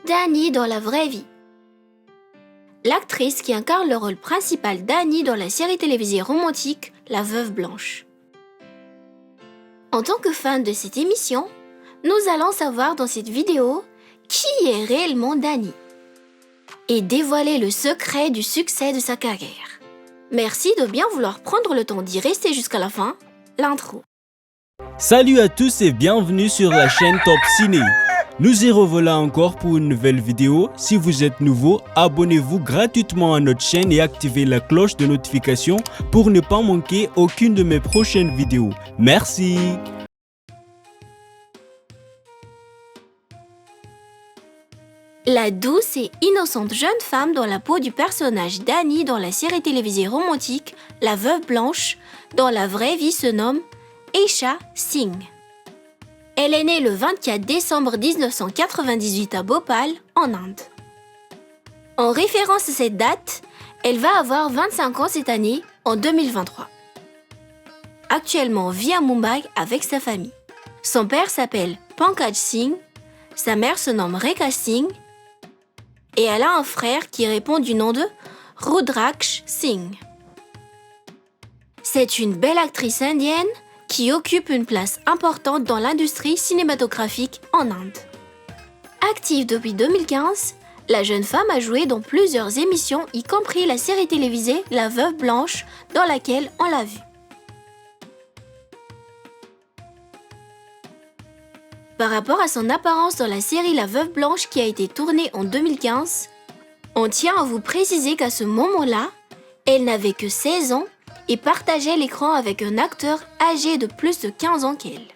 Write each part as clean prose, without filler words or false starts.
Dani dans la vraie vie. L'actrice qui incarne le rôle principal d'Annie dans la série télévisée romantique La Veuve Blanche. En tant que fan de cette émission, nous allons savoir dans cette vidéo qui est réellement Dani et dévoiler le secret du succès de sa carrière. Merci de bien vouloir prendre le temps d'y rester jusqu'à la fin, l'intro. Salut à tous et bienvenue sur la chaîne Top Ciné. Nous y revoilà encore pour une nouvelle vidéo. Si vous êtes nouveau, abonnez-vous gratuitement à notre chaîne et activez la cloche de notification pour ne pas manquer aucune de mes prochaines vidéos. Merci. La douce et innocente jeune femme dans la peau du personnage d'Annie dans la série télévisée romantique La Veuve Blanche, dans la vraie vie se nomme Aisha Singh. Elle est née le 24 décembre 1998 à Bhopal, en Inde. En référence à cette date, elle va avoir 25 ans cette année, en 2023. Actuellement vit à Mumbai avec sa famille. Son père s'appelle Pankaj Singh, sa mère se nomme Rekha Singh, et elle a un frère qui répond du nom de Rudraksh Singh. C'est une belle actrice indienne qui occupe une place importante dans l'industrie cinématographique en Inde. Active depuis 2015, la jeune femme a joué dans plusieurs émissions, y compris la série télévisée La Veuve Blanche, dans laquelle on l'a vue. Par rapport à son apparence dans la série La Veuve Blanche qui a été tournée en 2015, on tient à vous préciser qu'à ce moment-là, elle n'avait que 16 ans et partageait l'écran avec un acteur âgé de plus de 15 ans qu'elle.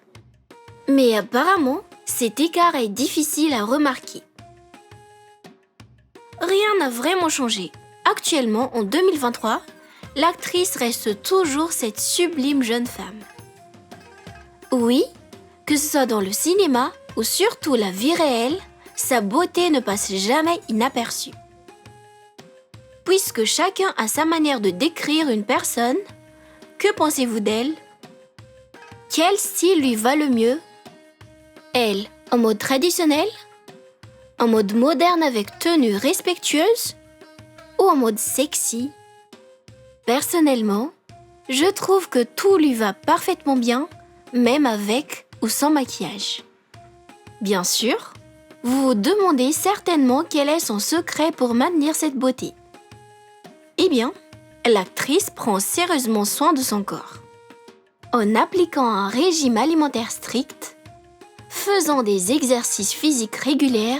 Mais apparemment, cet écart est difficile à remarquer. Rien n'a vraiment changé. Actuellement, en 2023, l'actrice reste toujours cette sublime jeune femme. Oui, que ce soit dans le cinéma ou surtout la vie réelle, sa beauté ne passe jamais inaperçue. Puisque chacun a sa manière de décrire une personne, que pensez-vous d'elle? Quel style lui va le mieux? Elle, en mode traditionnel? En mode moderne avec tenue respectueuse? Ou en mode sexy? Personnellement, je trouve que tout lui va parfaitement bien, même avec ou sans maquillage. Bien sûr, vous vous demandez certainement quel est son secret pour maintenir cette beauté. Eh bien, l'actrice prend sérieusement soin de son corps. En appliquant un régime alimentaire strict, faisant des exercices physiques réguliers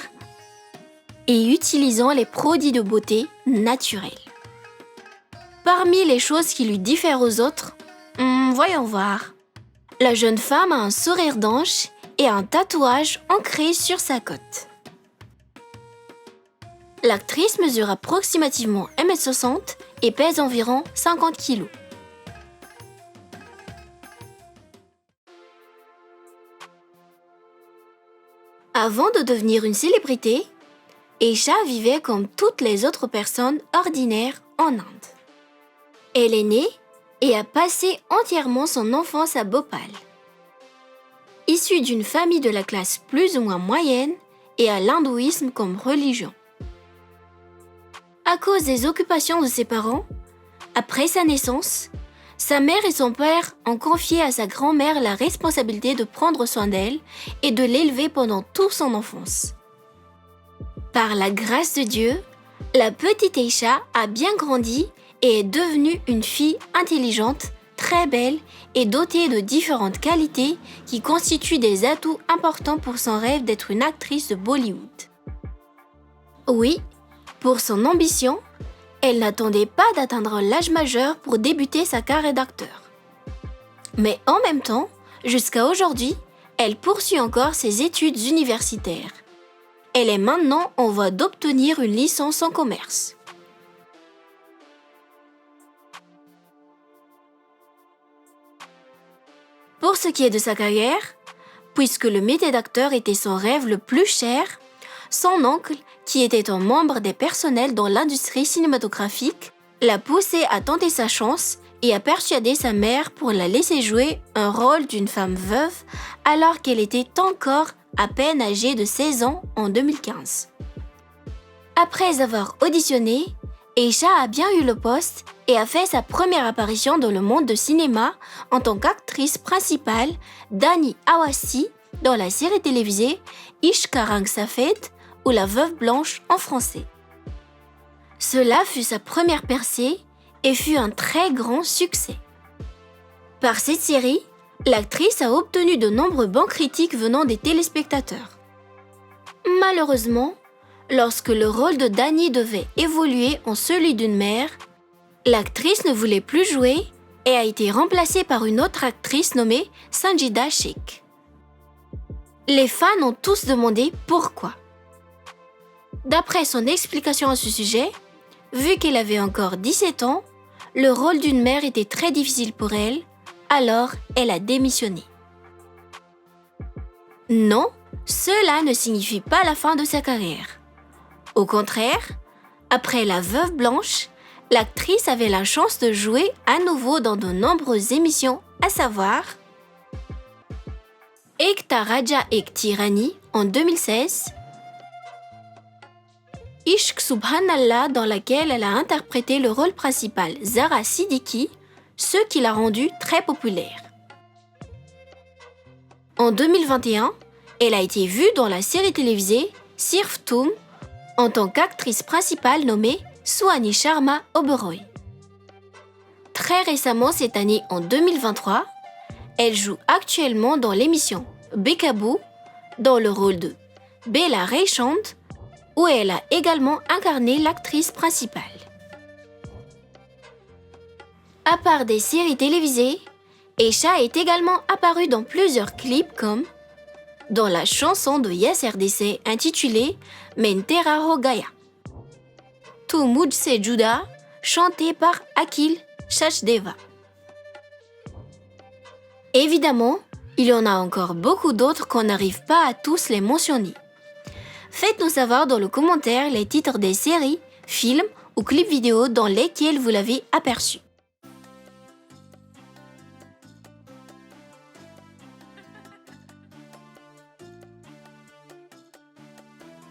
et utilisant les produits de beauté naturels. Parmi les choses qui lui diffèrent aux autres, voyons voir. La jeune femme a un sourire d'ange et un tatouage ancré sur sa côte. L'actrice mesure approximativement 1m60 et pèse environ 50 kg. Avant de devenir une célébrité, Aisha vivait comme toutes les autres personnes ordinaires en Inde. Elle est née et a passé entièrement son enfance à Bhopal. Issue d'une famille de la classe plus ou moins moyenne et à l'hindouisme comme religion. À cause des occupations de ses parents, après sa naissance, sa mère et son père ont confié à sa grand-mère la responsabilité de prendre soin d'elle et de l'élever pendant toute son enfance. Par la grâce de Dieu, la petite Aisha a bien grandi et est devenue une fille intelligente, très belle et dotée de différentes qualités qui constituent des atouts importants pour son rêve d'être une actrice de Bollywood. Oui, pour son ambition, elle n'attendait pas d'atteindre l'âge majeur pour débuter sa carrière d'acteur. Mais en même temps, jusqu'à aujourd'hui, elle poursuit encore ses études universitaires. Elle est maintenant en voie d'obtenir une licence en commerce. Pour ce qui est de sa carrière, puisque le métier d'acteur était son rêve le plus cher, son oncle, qui était un membre des personnels dans l'industrie cinématographique, l'a poussé à tenter sa chance et a persuadé sa mère pour la laisser jouer un rôle d'une femme veuve alors qu'elle était encore à peine âgée de 16 ans en 2015. Après avoir auditionné, Aisha a bien eu le poste et a fait sa première apparition dans le monde du cinéma en tant qu'actrice principale d'Annie Awassi dans la série télévisée Ishq Ka Rang Safed ou La Veuve Blanche en français. Cela fut sa première percée et fut un très grand succès. Par cette série, l'actrice a obtenu de nombreux bons critiques venant des téléspectateurs. Malheureusement, lorsque le rôle de Dani devait évoluer en celui d'une mère, l'actrice ne voulait plus jouer et a été remplacée par une autre actrice nommée Sanjida Sheikh. Les fans ont tous demandé pourquoi. D'après son explication à ce sujet, vu qu'elle avait encore 17 ans, le rôle d'une mère était très difficile pour elle, alors elle a démissionné. Non, cela ne signifie pas la fin de sa carrière. Au contraire, après La Veuve Blanche, l'actrice avait la chance de jouer à nouveau dans de nombreuses émissions, à savoir Ek Ta Raja Ek Tirani en 2016, Ishq Subhanallah dans laquelle elle a interprété le rôle principal Zara Siddiqui, ce qui l'a rendue très populaire. En 2021, elle a été vue dans la série télévisée Sirf Toom en tant qu'actrice principale nommée Suhani Sharma Oberoi. Très récemment cette année, en 2023, elle joue actuellement dans l'émission Bekaboo dans le rôle de Bella Raychand, où elle a également incarné l'actrice principale. À part des séries télévisées, Aisha est également apparue dans plusieurs clips comme dans la chanson de Yes RDC intitulée Mentera Ho Gaya, Tu Mujhse Juda, chantée par Akhil Sachdeva. Évidemment, il y en a encore beaucoup d'autres qu'on n'arrive pas à tous les mentionner. Faites-nous savoir dans le commentaire les titres des séries, films ou clips vidéo dans lesquels vous l'avez aperçu.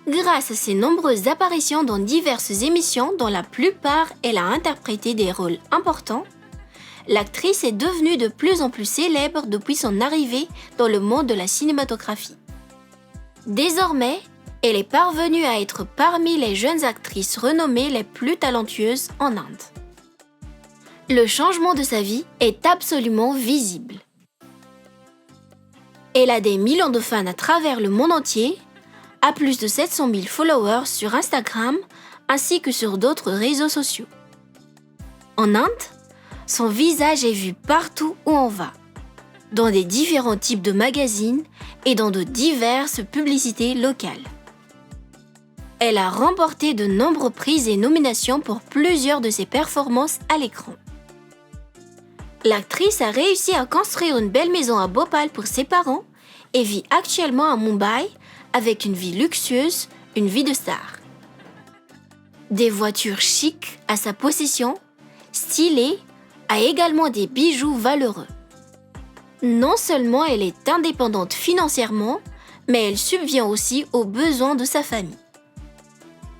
Grâce à ses nombreuses apparitions dans diverses émissions dont la plupart elle a interprété des rôles importants, l'actrice est devenue de plus en plus célèbre depuis son arrivée dans le monde de la cinématographie. Désormais, elle est parvenue à être parmi les jeunes actrices renommées les plus talentueuses en Inde. Le changement de sa vie est absolument visible. Elle a des millions de fans à travers le monde entier, a plus de 700 000 followers sur Instagram ainsi que sur d'autres réseaux sociaux. En Inde, son visage est vu partout où on va, dans des différents types de magazines et dans de diverses publicités locales. Elle a remporté de nombreux prix et nominations pour plusieurs de ses performances à l'écran. L'actrice a réussi à construire une belle maison à Bhopal pour ses parents et vit actuellement à Mumbai avec une vie luxueuse, une vie de star. Des voitures chics à sa possession, stylées, a également des bijoux valeureux. Non seulement elle est indépendante financièrement, mais elle subvient aussi aux besoins de sa famille.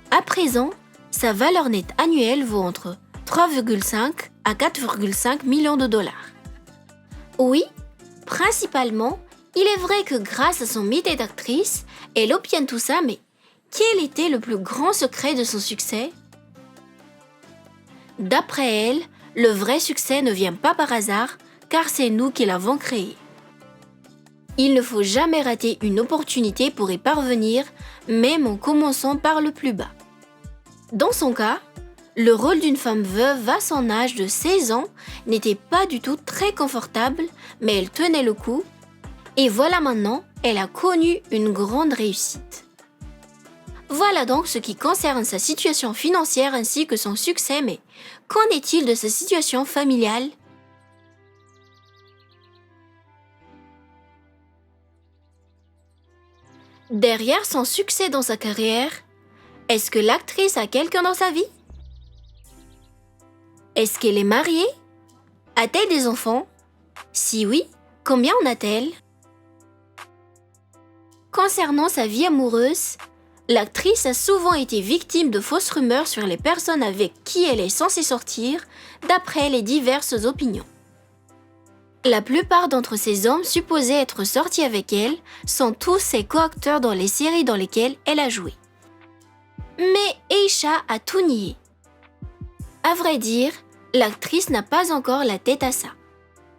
À présent, sa valeur nette annuelle vaut entre 3,5 à 4,5 millions de dollars. Oui, principalement, il est vrai que grâce à son métier d'actrice, elle obtient tout ça, mais quel était le plus grand secret de son succès ? D'après elle, le vrai succès ne vient pas par hasard, car c'est nous qui l'avons créé. Il ne faut jamais rater une opportunité pour y parvenir, même en commençant par le plus bas. Dans son cas, le rôle d'une femme veuve à son âge de 16 ans n'était pas du tout très confortable, mais elle tenait le coup. Et voilà maintenant, elle a connu une grande réussite. Voilà donc ce qui concerne sa situation financière ainsi que son succès, mais qu'en est-il de sa situation familiale ? Derrière son succès dans sa carrière, est-ce que l'actrice a quelqu'un dans sa vie ? Est-ce qu'elle est mariée ? A-t-elle des enfants ? Si oui, combien en a-t-elle ? Concernant sa vie amoureuse, L'actrice a souvent été victime de fausses rumeurs sur les personnes avec qui elle est censée sortir, d'après les diverses opinions. La plupart d'entre ces hommes supposés être sortis avec elle sont tous ses co-acteurs dans les séries dans lesquelles elle a joué. Mais Aisha a tout nié. À vrai dire, l'actrice n'a pas encore la tête à ça.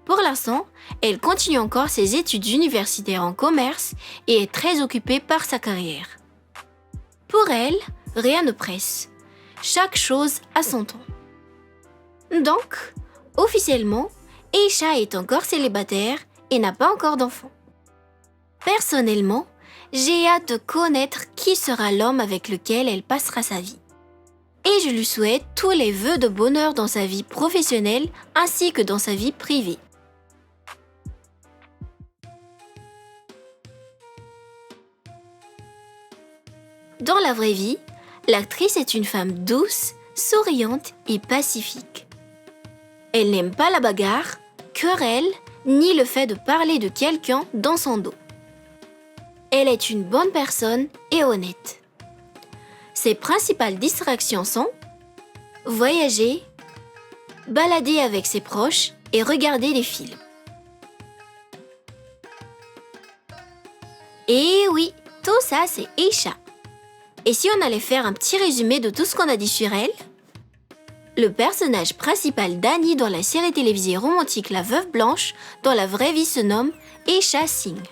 Pour l'instant, elle continue encore ses études universitaires en commerce et est très occupée par sa carrière. Pour elle, rien ne presse. Chaque chose a son temps. Donc, officiellement, Aisha est encore célibataire et n'a pas encore d'enfant. Personnellement, j'ai hâte de connaître qui sera l'homme avec lequel elle passera sa vie. Et je lui souhaite tous les vœux de bonheur dans sa vie professionnelle ainsi que dans sa vie privée. Dans la vraie vie, l'actrice est une femme douce, souriante et pacifique. Elle n'aime pas la bagarre, querelle, ni le fait de parler de quelqu'un dans son dos. Elle est une bonne personne et honnête. Ses principales distractions sont voyager, balader avec ses proches et regarder des films. Et oui, tout ça c'est Aisha. Et si on allait faire un petit résumé de tout ce qu'on a dit sur elle? Le personnage principal d'Annie dans la série télévisée romantique La Veuve Blanche, dans la vraie vie se nomme Aisha Singh.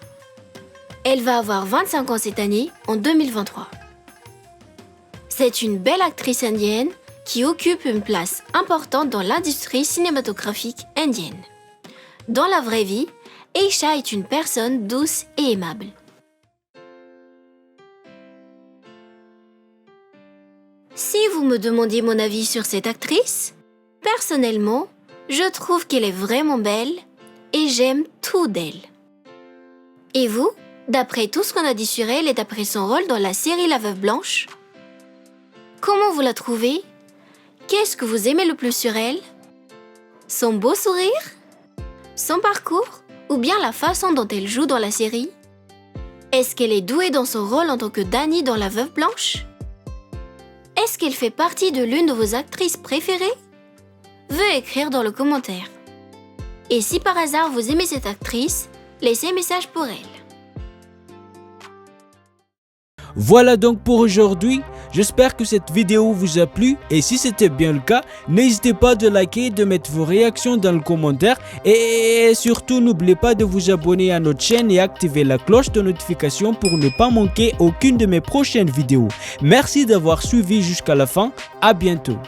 Elle va avoir 25 ans cette année, en 2023. C'est une belle actrice indienne qui occupe une place importante dans l'industrie cinématographique indienne. Dans la vraie vie, Aisha est une personne douce et aimable. Si vous me demandiez mon avis sur cette actrice, personnellement, je trouve qu'elle est vraiment belle et j'aime tout d'elle. Et vous, d'après tout ce qu'on a dit sur elle et d'après son rôle dans la série La Veuve Blanche, comment vous la trouvez? Qu'est-ce que vous aimez le plus sur elle? Son beau sourire? Son parcours? Ou bien la façon dont elle joue dans la série? Est-ce qu'elle est douée dans son rôle en tant que Dani dans La Veuve Blanche? Est-ce qu'elle fait partie de l'une de vos actrices préférées? Veuillez écrire dans le commentaire. Et si par hasard vous aimez cette actrice, laissez un message pour elle. Voilà donc pour aujourd'hui. J'espère que cette vidéo vous a plu et si c'était bien le cas, n'hésitez pas de liker, de mettre vos réactions dans le commentaire et surtout n'oubliez pas de vous abonner à notre chaîne et activer la cloche de notification pour ne pas manquer aucune de mes prochaines vidéos. Merci d'avoir suivi jusqu'à la fin, à bientôt.